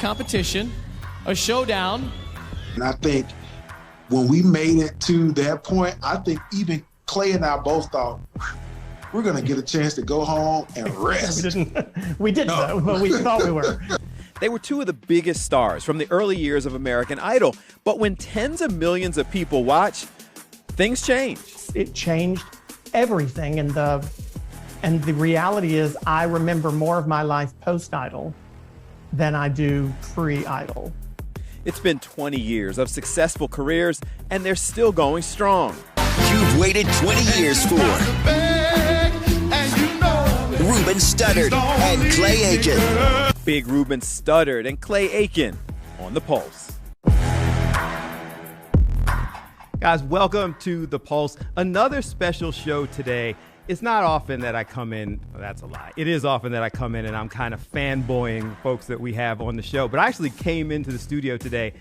competition, a showdown. And I think when we made it to that point, I think even Clay and I both thought, we're going to get a chance to go home and rest. We didn't though, but we thought we were. They were two of the biggest stars from the early years of American Idol. But when tens of millions of people watch, things change. It changed everything. And the reality is I remember more of my life post-Idol than I do pre-Idol. It's been 20 years of successful careers, and they're still going strong. You've waited 20 years for Ruben Studdard and Clay Aiken. Big Ruben Studdard and Clay Aiken on The Pulse. Guys, welcome to The Pulse. Another special show today. It's not often that I come in, well, that's a lie. It is often that I come in and I'm kind of fanboying folks that we have on the show. But I actually came into the studio today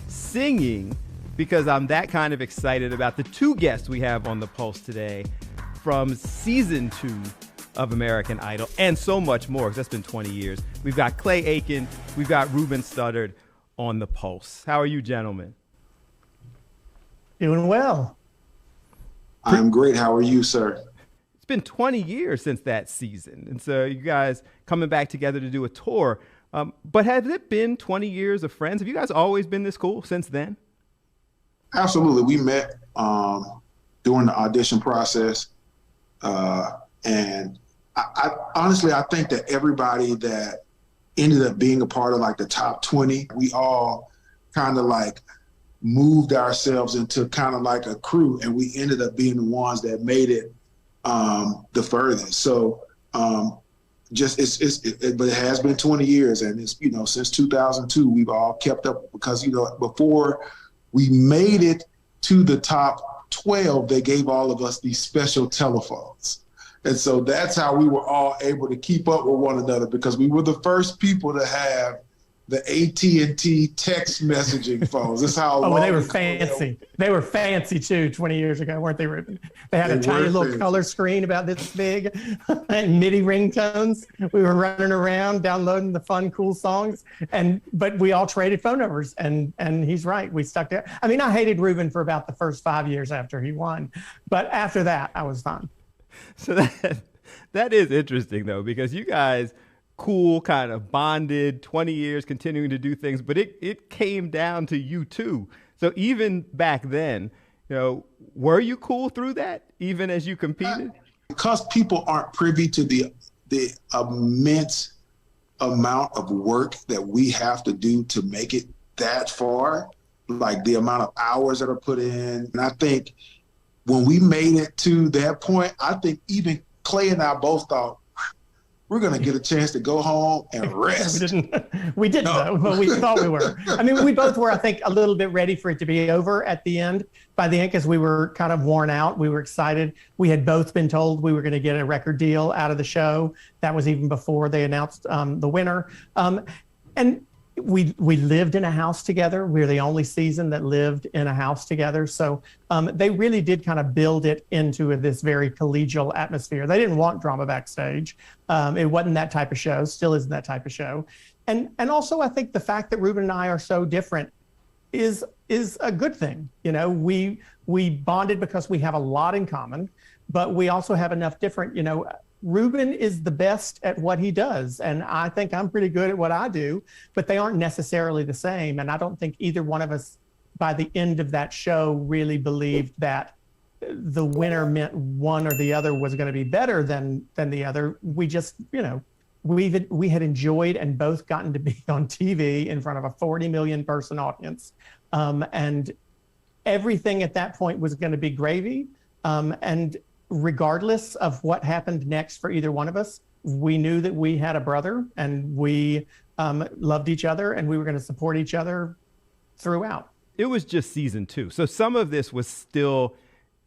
singing because I'm that kind of excited about the two guests we have on The Pulse today from season 2 of American Idol and so much more, because that's been 20 years. We've got Clay Aiken, we've got Ruben Studdard on The Pulse. How are you, gentlemen? Doing well. I'm great. How are you, sir? It's been 20 years since that season. And so you guys coming back together to do a tour. But has it been 20 years of friends? Have you guys always been this cool since then? Absolutely. We met during the audition process. And I honestly, I think that everybody that ended up being a part of like the top 20, we all kind of like moved ourselves into kind of like a crew, and we ended up being the ones that made it the furthest. So but it has been 20 years, and it's, since 2002, we've all kept up because, before we made it to the top 12, they gave all of us these special telephones. And so that's how we were all able to keep up with one another, because we were the first people to have the AT&T text messaging phones. That's how long they were fancy. They were fancy too 20 years ago, weren't they, Ruben? They had a tiny little color screen about this big and MIDI ringtones. We were running around downloading the fun, cool songs. But we all traded phone numbers, and he's right. We stuck there. I mean, I hated Ruben for about the first 5 years after he won. But after that, I was fine. So that is interesting, though, because you guys cool, kind of bonded, 20 years continuing to do things, but it came down to you two. So even back then, were you cool through that, even as you competed? Because people aren't privy to the immense amount of work that we have to do to make it that far, like the amount of hours that are put in. And I think when we made it to that point, I think even Clay and I both thought, we're going to get a chance to go home and rest. We didn't though, but we thought we were. I mean, we both were, I think, a little bit ready for it to be over by the end, because we were kind of worn out. We were excited. We had both been told we were going to get a record deal out of the show. That was even before they announced the winner. And we lived in a house together. We were the only season that lived in a house together. So they really did kind of build it into this very collegial atmosphere. They didn't want drama backstage. It wasn't that type of show, still isn't that type of show. And also, I think the fact that Ruben and I are so different is a good thing. We bonded because we have a lot in common, but we also have enough different, Ruben is the best at what he does, and I think I'm pretty good at what I do, but they aren't necessarily the same. And I don't think either one of us, by the end of that show, really believed that the winner meant one or the other was going to be better than the other. We just, we had enjoyed and both gotten to be on TV in front of a 40 million person audience, and everything at that point was going to be gravy. And regardless of what happened next for either one of us, we knew that we had a brother, and we loved each other, and we were going to support each other throughout. It was just season 2. So some of this was still,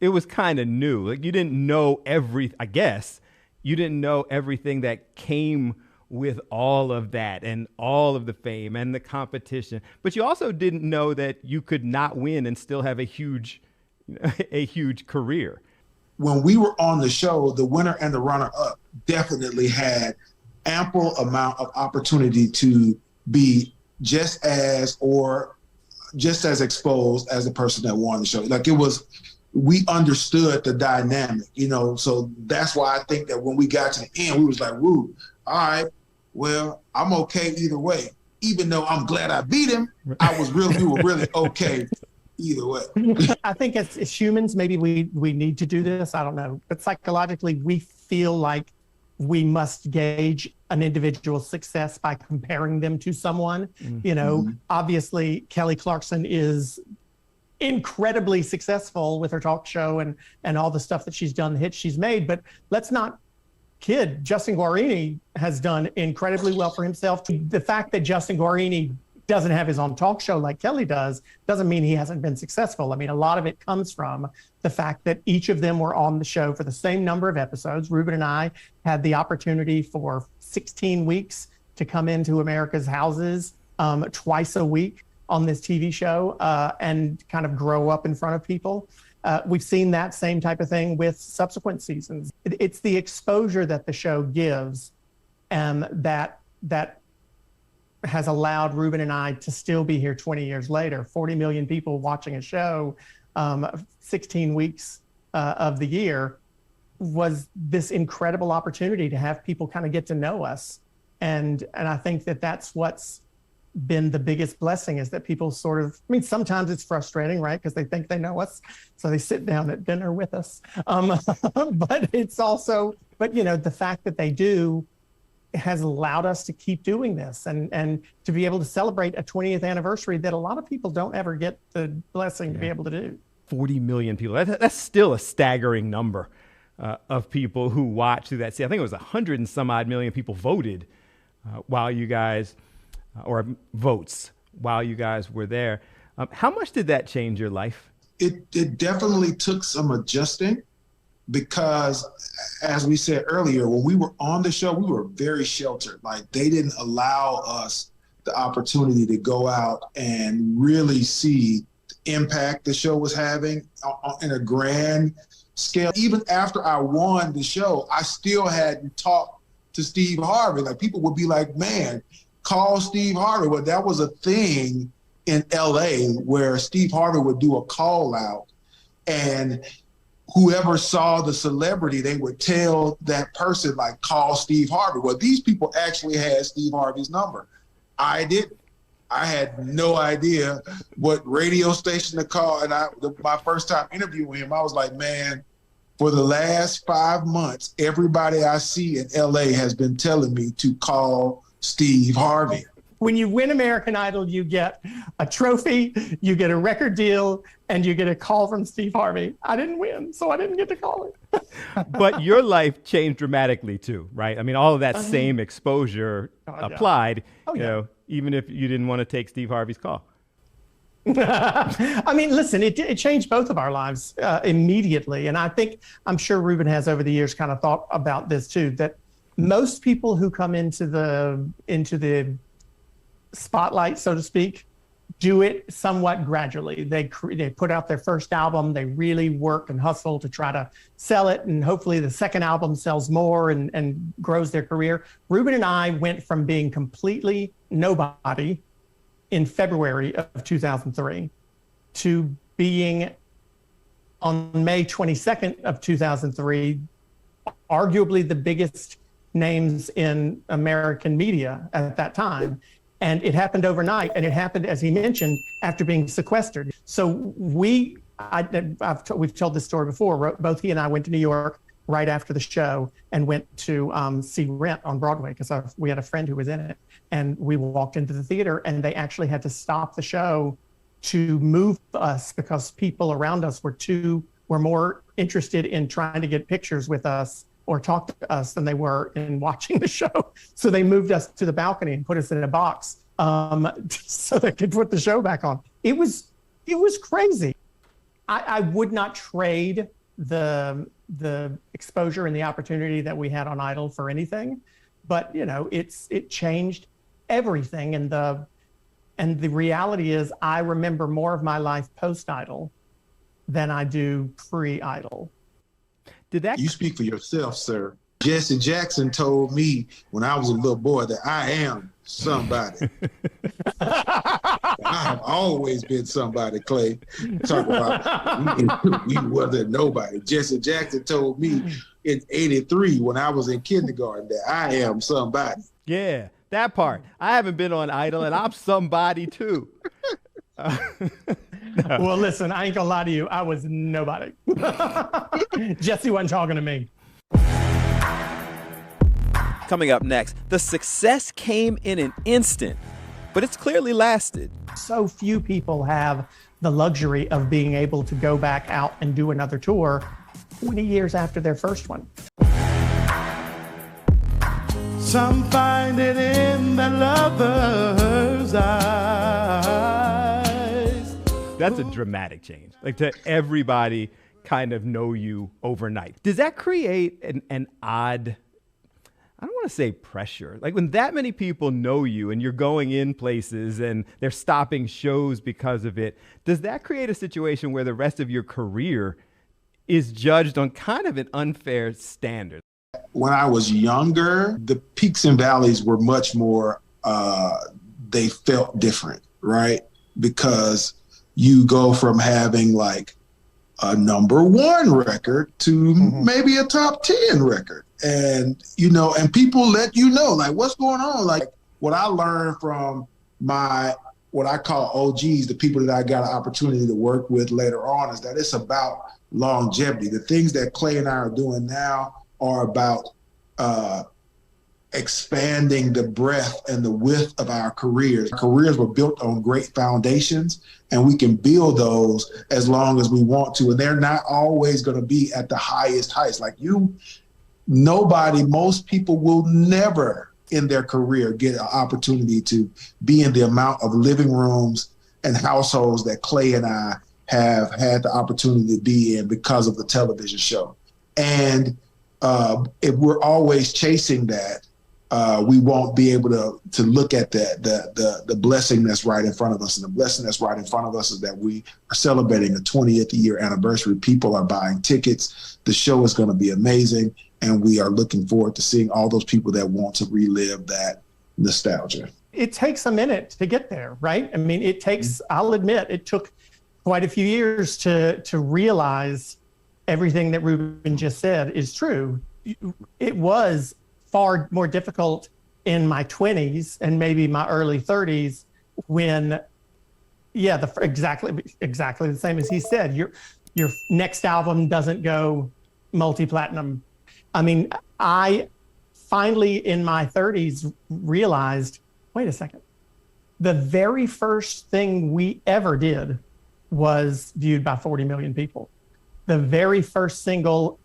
it was kind of new. Like, you didn't know you didn't know everything that came with all of that and all of the fame and the competition. But you also didn't know that you could not win and still have a huge career. When we were on the show, the winner and the runner-up definitely had ample amount of opportunity to be just as exposed as the person that won the show. Like we understood the dynamic, so that's why I think that when we got to the end, we was like, woo, all right, well, I'm okay either way. Even though I'm glad I beat him, we were really okay either way. I think as humans, maybe we need to do this. I don't know. But psychologically, we feel like we must gauge an individual's success by comparing them to someone. Obviously, Kelly Clarkson is incredibly successful with her talk show and all the stuff that she's done, the hits she's made. But let's not kid. Justin Guarini has done incredibly well for himself. The fact that Justin Guarini doesn't have his own talk show like Kelly doesn't mean he hasn't been successful. I mean, a lot of it comes from the fact that each of them were on the show for the same number of episodes. Ruben and I had the opportunity for 16 weeks to come into America's houses twice a week on this TV show and kind of grow up in front of people. We've seen that same type of thing with subsequent seasons. It's the exposure that the show gives that has allowed Ruben and I to still be here 20 years later. 40 million people watching a show 16 weeks of the year was this incredible opportunity to have people kind of get to know us. And I think that that's what's been the biggest blessing, is that people sometimes it's frustrating, right? Because they think they know us. So they sit down at dinner with us. But it's also, the fact that they do has allowed us to keep doing this and to be able to celebrate a 20th anniversary that a lot of people don't ever get the blessing to be able to do. 40 million people. That's still a staggering number of people who watched through that. See, I think it was 100 and some odd million people voted while you guys, or votes while you guys were there. How much did that change your life? It definitely took some adjusting, because as we said earlier, when we were on the show, we were very sheltered. Like, they didn't allow us the opportunity to go out and really see the impact the show was having in a grand scale. Even after I won the show, I still hadn't talked to Steve Harvey. Like, people would be like, man, call Steve Harvey. Well, that was a thing in LA where Steve Harvey would do a call out, and whoever saw the celebrity, they would tell that person, like, call Steve Harvey. Well, these people actually had Steve Harvey's number. I didn't. I had no idea what radio station to call. And my first time interviewing him, I was like, man, for the last 5 months, everybody I see in LA has been telling me to call Steve Harvey. When you win American Idol, you get a trophy, you get a record deal, and you get a call from Steve Harvey. I didn't win, so I didn't get to call him. But your life changed dramatically too, right? I mean, all of that same exposure applied, even if you didn't want to take Steve Harvey's call. I mean, listen, it changed both of our lives immediately. And I'm sure Ruben has over the years kind of thought about this too, that most people who come into the spotlight, so to speak, do it somewhat gradually. They put out their first album, they really work and hustle to try to sell it, and hopefully the second album sells more and grows their career. Ruben and I went from being completely nobody in February of 2003 to being, on May 22nd of 2003, arguably the biggest names in American media at that time. And it happened overnight, and it happened, as he mentioned, after being sequestered. So we've told this story before. Both he and I went to New York right after the show and went to see Rent on Broadway, because we had a friend who was in it. And we walked into the theater, and they actually had to stop the show to move us because people around us were more interested in trying to get pictures with us or talk to us than they were in watching the show. So they moved us to the balcony and put us in a box so they could put the show back on. It was crazy. I would not trade the exposure and the opportunity that we had on Idol for anything, but it changed everything. And the reality is, I remember more of my life post-Idol than I do pre-Idol. You speak for yourself, sir. Jesse Jackson told me when I was a little boy that I am somebody. I have always been somebody, Clay. Talk about we wasn't nobody. Jesse Jackson told me in '83 when I was in kindergarten that I am somebody. Yeah, that part. I haven't been on Idol, and I'm somebody too. Well, listen, I ain't gonna lie to you. I was nobody. Jesse wasn't talking to me. Coming up next, the success came in an instant, but it's clearly lasted. So few people have the luxury of being able to go back out and do another tour 20 years after their first one. Some find it in the lover's eyes. That's a dramatic change. Like, to everybody kind of know you overnight. Does that create an odd, I don't want to say pressure, like when that many people know you and you're going in places and they're stopping shows because of it, does that create a situation where the rest of your career is judged on kind of an unfair standard? When I was younger, the peaks and valleys were much more, they felt different, right? Because you go from having like a #1 record to maybe a top 10 record. And, you know, and people let you know, like, what's going on? Like, what I learned from what I call OGs, the people that I got an opportunity to work with later on, is that it's about longevity. The things that Clay and I are doing now are about expanding the breadth and the width of our careers. Careers were built on great foundations, and we can build those as long as we want to. And they're not always going to be at the highest heights. Like most people will never in their career get an opportunity to be in the amount of living rooms and households that Clay and I have had the opportunity to be in because of the television show. And if we're always chasing that, we won't be able to look at the blessing that's right in front of us. And the blessing that's right in front of us is that we are celebrating a 20th year anniversary. People are buying tickets. The show is going to be amazing. And we are looking forward to seeing all those people that want to relive that nostalgia. It takes a minute to get there, right? I mean, it takes, I'll admit, it took quite a few years to realize everything that Ruben just said is true. It was far more difficult in my 20s and maybe my early 30s when, exactly the same as he said. Your next album doesn't go multi-platinum. I mean, I finally in my 30s realized, wait a second, the very first thing we ever did was viewed by 40 million people. The very first single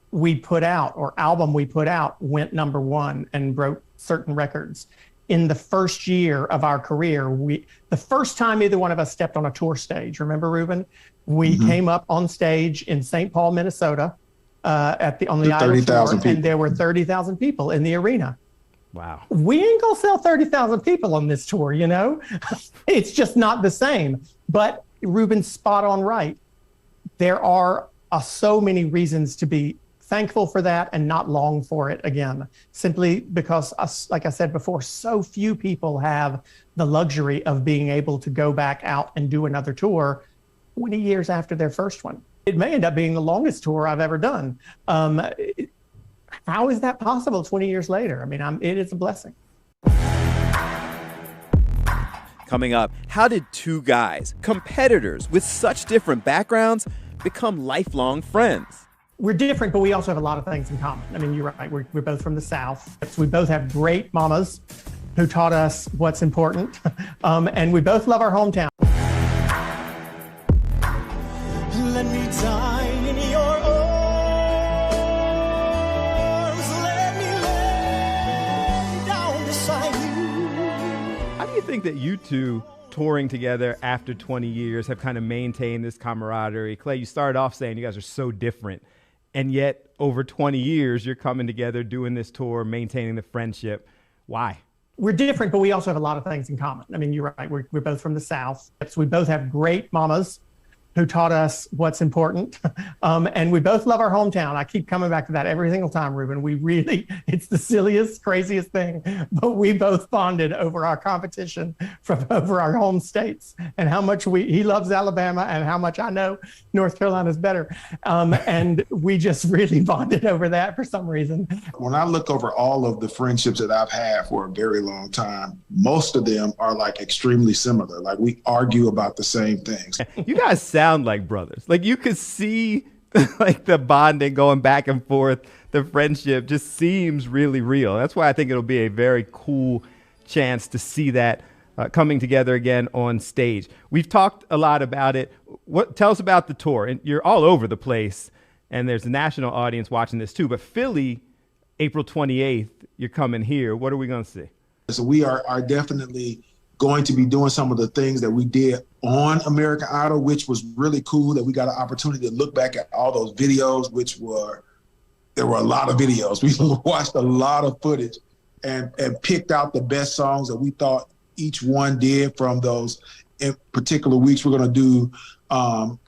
we put out or album we put out went #1 and broke certain records. In the first year of our career, the first time either one of us stepped on a tour stage, remember, Ruben? We came up on stage in St. Paul, Minnesota, on the Idol tour, and there were 30,000 people in the arena. Wow. We ain't gonna sell 30,000 people on this tour, you know? It's just not the same. But Ruben's spot on right. There are so many reasons to be thankful for that and not long for it again, simply because, like I said before, so few people have the luxury of being able to go back out and do another tour 20 years after their first one. It may end up being the longest tour I've ever done. How is that possible 20 years later? I mean, it is a blessing. Coming up, how did two guys, competitors with such different backgrounds, become lifelong friends? We're different, but we also have a lot of things in common. I mean, you're right. We're both from the South. We both have great mamas who taught us what's important. And we both love our hometown. Let me die in your arms. Let me lay down beside you. How do you think that you two touring together after 20 years have kind of maintained this camaraderie? Clay, you started off saying you guys are so different, and yet over 20 years you're coming together, doing this tour, maintaining the friendship. Why? We're different, but we also have a lot of things in common. I mean, you're right. We're both from the South. So we both have great mamas who taught us what's important. And we both love our hometown. I keep coming back to that every single time, Ruben. It's the silliest, craziest thing, but we both bonded over our competition from over our home states and how much he loves Alabama and how much I know North Carolina is better. And we just really bonded over that for some reason. When I look over all of the friendships that I've had for a very long time, most of them are like extremely similar. Like we argue about the same things. You guys sound like brothers. Like you could see like the bonding going back and forth. The friendship just seems really real. That's why I think it'll be a very cool chance to see that coming together again on stage. We've talked a lot about it. Tell us about the tour. And you're all over the place, and there's a national audience watching this too. But Philly, April 28th, you're coming here. What are we going to see? So we are definitely going to be doing some of the things that we did on American Idol, which was really cool, that we got an opportunity to look back at all those videos, there were a lot of videos. We watched a lot of footage and picked out the best songs that we thought each one did from those in particular weeks. We're going to do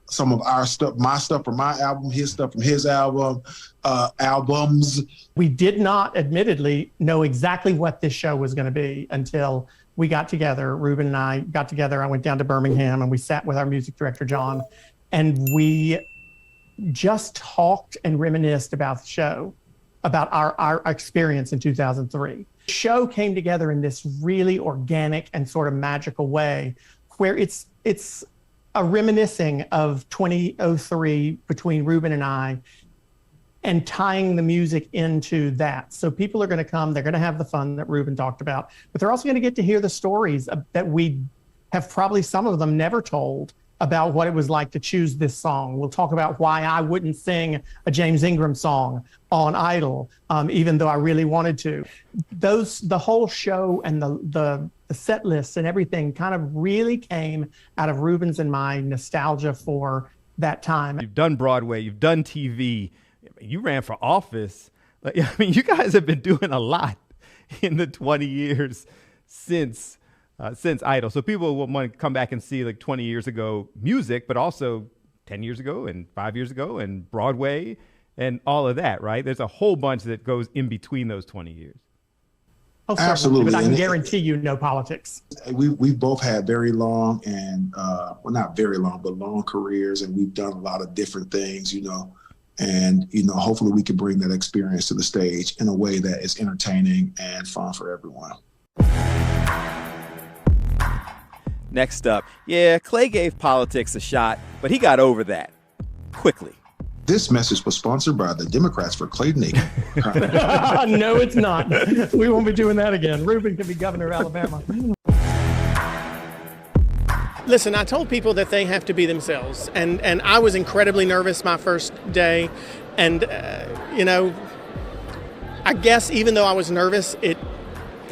some of our stuff, my stuff from my album, his stuff from his albums. We did not admittedly know exactly what this show was going to be until we got together. Ruben and I got together. I went down to Birmingham and we sat with our music director, John, and we just talked and reminisced about the show, about our experience in 2003. The show came together in this really organic and sort of magical way where it's a reminiscing of 2003 between Ruben and I, and tying the music into that. So people are going to come, they're going to have the fun that Ruben talked about, but they're also going to get to hear the stories that we have probably some of them never told about what it was like to choose this song. We'll talk about why I wouldn't sing a James Ingram song on Idol, even though I really wanted to. The whole show and the set lists and everything kind of really came out of Ruben's and my nostalgia for that time. You've done Broadway, you've done TV, you ran for office. Like, I mean, you guys have been doing a lot in the 20 years since Idol. So people will want to come back and see like 20 years ago music, but also 10 years ago and 5 years ago and Broadway and all of that, right? There's a whole bunch that goes in between those 20 years. Oh, absolutely. But I can guarantee you no politics. We've both had very long and, well, not very long, but long careers. And we've done a lot of different things, and, hopefully we can bring that experience to the stage in a way that is entertaining and fun for everyone. Next up, Clay gave politics a shot, but he got over that quickly. This message was sponsored by the Democrats for Clayton Aiken. No, it's not. We won't be doing that again. Ruben can be governor of Alabama. Listen, I told people that they have to be themselves, and I was incredibly nervous my first day, and I guess even though I was nervous, it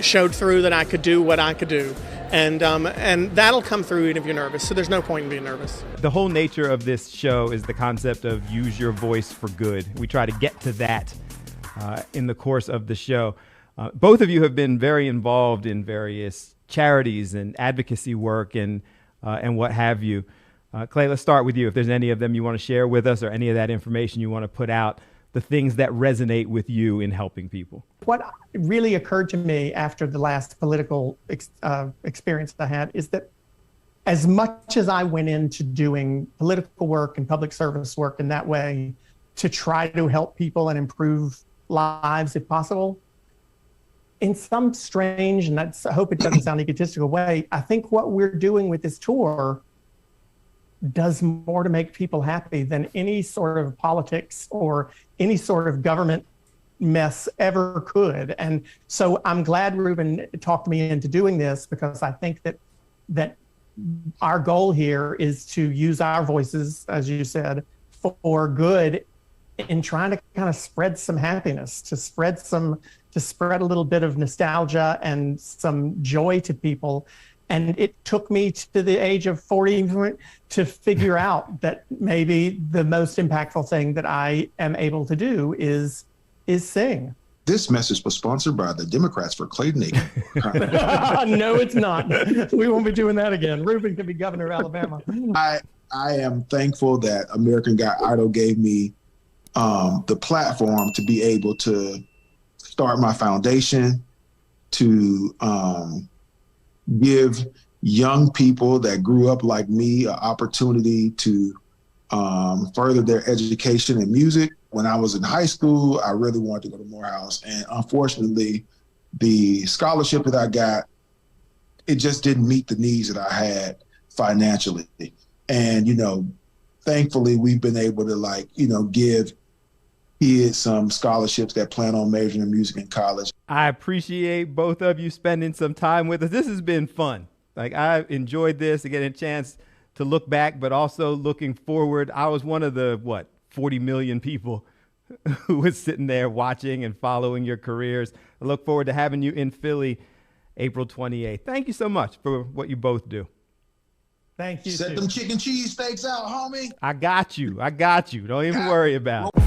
showed through that I could do what I could do, and that'll come through even if you're nervous. So there's no point in being nervous. The whole nature of this show is the concept of use your voice for good. We try to get to that in the course of the show. Both of you have been very involved in various charities and advocacy work and what have you. Clay, let's start with you. If there's any of them you want to share with us or any of that information you want to put out, the things that resonate with you in helping people. What really occurred to me after the last political experience I had is that as much as I went into doing political work and public service work in that way to try to help people and improve lives if possible, in some strange, and I hope it doesn't sound egotistical way, I think what we're doing with this tour does more to make people happy than any sort of politics or any sort of government mess ever could. And so I'm glad Ruben talked me into doing this, because I think that our goal here is to use our voices, as you said, for good in trying to kind of spread some happiness, to spread a little bit of nostalgia and some joy to people. And it took me to the age of 40 to figure out that maybe the most impactful thing that I am able to do is sing. This message was sponsored by the Democrats for Clayton Aiken. No, it's not. We won't be doing that again. Ruben can be governor of Alabama. I am thankful that American Got Idol gave me the platform to be able to start my foundation, to give young people that grew up like me an opportunity to further their education in music. When I was in high school, I really wanted to go to Morehouse. And unfortunately, the scholarship that I got, it just didn't meet the needs that I had financially. And, thankfully, we've been able to give kids some scholarships that plan on majoring in music in college. I appreciate both of you spending some time with us. This has been fun. I enjoyed this, getting a chance to look back, but also looking forward. I was one of the, 40 million people who was sitting there watching and following your careers. I look forward to having you in Philly April 28th. Thank you so much for what you both do. Thank you. Set them chicken cheese steaks out, homie. I got you. Don't even worry about it.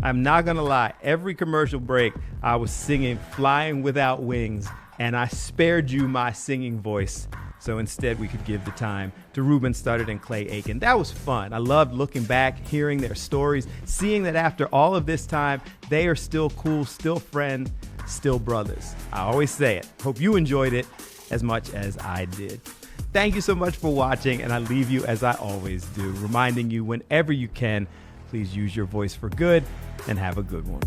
I'm not going to lie. Every commercial break, I was singing Flying Without Wings, and I spared you my singing voice. So instead, we could give the time to Ruben Studdard and Clay Aiken. That was fun. I loved looking back, hearing their stories, seeing that after all of this time, they are still cool, still friends, still brothers. I always say it. Hope you enjoyed it as much as I did. Thank you so much for watching, and I leave you as I always do, reminding you whenever you can, please use your voice for good and have a good one.